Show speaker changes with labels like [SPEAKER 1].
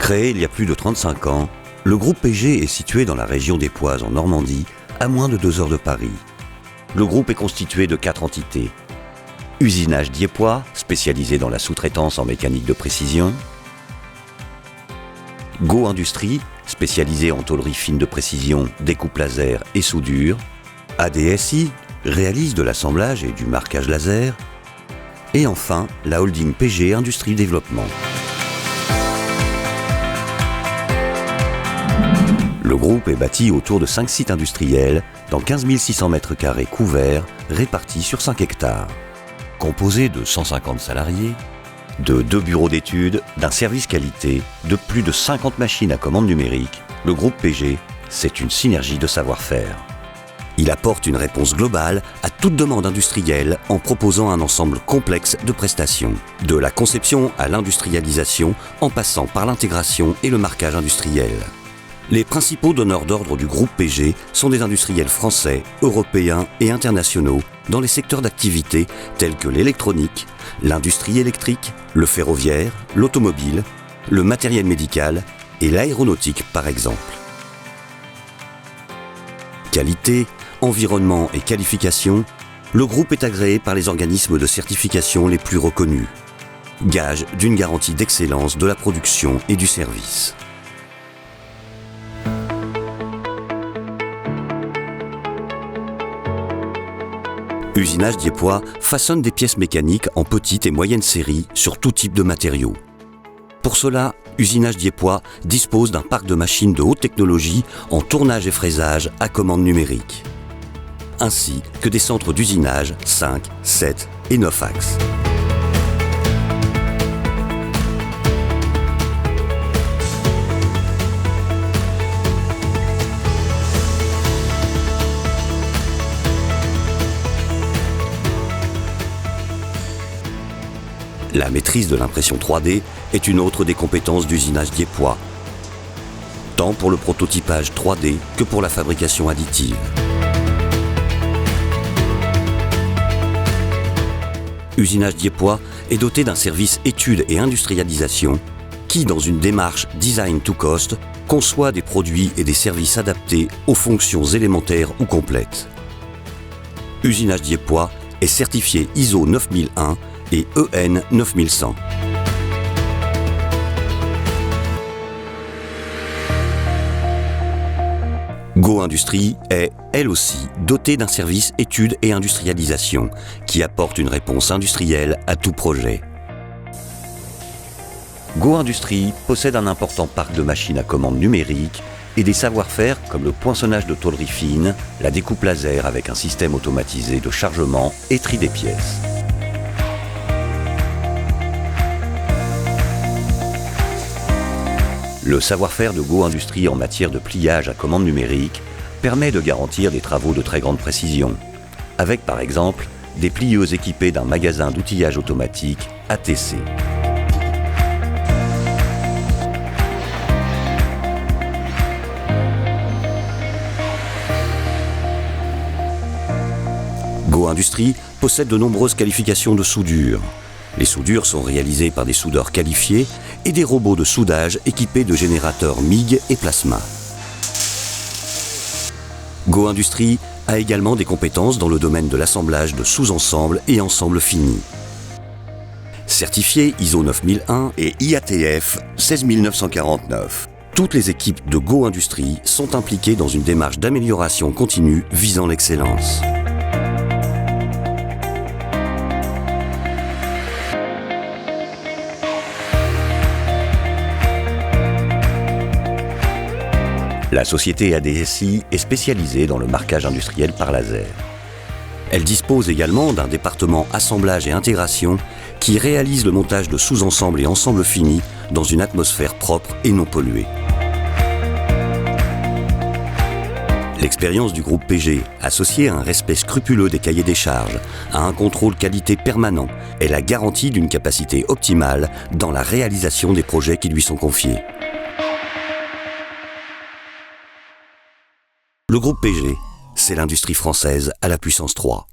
[SPEAKER 1] Créé il y a plus de 35 ans, le groupe PG est situé dans la région des Poix en Normandie, à moins de 2 heures de Paris. Le groupe est constitué de 4 entités. Usinage Diepois, spécialisé dans la sous-traitance en mécanique de précision. Go Industrie, spécialisé en tôlerie fine de précision, découpe laser et soudure. ADSI, réalise de l'assemblage et du marquage laser. Et enfin, la holding PG Industrie Développement. Le groupe est bâti autour de 5 sites industriels dans 15 600 m² couverts répartis sur 5 hectares. Composé de 150 salariés, de 2 bureaux d'études, d'un service qualité, de plus de 50 machines à commande numérique, le groupe PG, c'est une synergie de savoir-faire. Il apporte une réponse globale à toute demande industrielle en proposant un ensemble complexe de prestations. De la conception à l'industrialisation, en passant par l'intégration et le marquage industriel. Les principaux donneurs d'ordre du groupe PG sont des industriels français, européens et internationaux dans les secteurs d'activité tels que l'électronique, l'industrie électrique, le ferroviaire, l'automobile, le matériel médical et l'aéronautique par exemple. Qualité, environnement et qualification, le groupe est agréé par les organismes de certification les plus reconnus. Gage d'une garantie d'excellence de la production et du service. Usinage Diepois façonne des pièces mécaniques en petite et moyenne série sur tout type de matériaux. Pour cela, Usinage Diepois dispose d'un parc de machines de haute technologie en tournage et fraisage à commande numérique, ainsi que des centres d'usinage 5, 7 et 9 axes. La maîtrise de l'impression 3D est une autre des compétences d'Usinage Diepois, tant pour le prototypage 3D que pour la fabrication additive. Usinage Diepois est doté d'un service études et industrialisation qui, dans une démarche design to cost, conçoit des produits et des services adaptés aux fonctions élémentaires ou complètes. Usinage Diepois est certifié ISO 9001 et EN 9100. Go Industrie est, elle aussi, dotée d'un service études et industrialisation qui apporte une réponse industrielle à tout projet. Go Industrie possède un important parc de machines à commande numérique et des savoir-faire comme le poinçonnage de tôlerie fine, la découpe laser avec un système automatisé de chargement et tri des pièces. Le savoir-faire de Go Industrie en matière de pliage à commande numérique permet de garantir des travaux de très grande précision, avec par exemple des plieuses équipées d'un magasin d'outillage automatique ATC. Go Industrie possède de nombreuses qualifications de soudure. Les soudures sont réalisées par des soudeurs qualifiés et des robots de soudage équipés de générateurs MIG et plasma. Go Industrie a également des compétences dans le domaine de l'assemblage de sous-ensembles et ensembles finis. Certifié ISO 9001 et IATF 16949, toutes les équipes de Go Industrie sont impliquées dans une démarche d'amélioration continue visant l'excellence. La société ADSI est spécialisée dans le marquage industriel par laser. Elle dispose également d'un département assemblage et intégration qui réalise le montage de sous-ensembles et ensembles finis dans une atmosphère propre et non polluée. L'expérience du groupe PG, associée à un respect scrupuleux des cahiers des charges, à un contrôle qualité permanent, est la garantie d'une capacité optimale dans la réalisation des projets qui lui sont confiés. Le groupe PG, c'est l'industrie française à la puissance 3.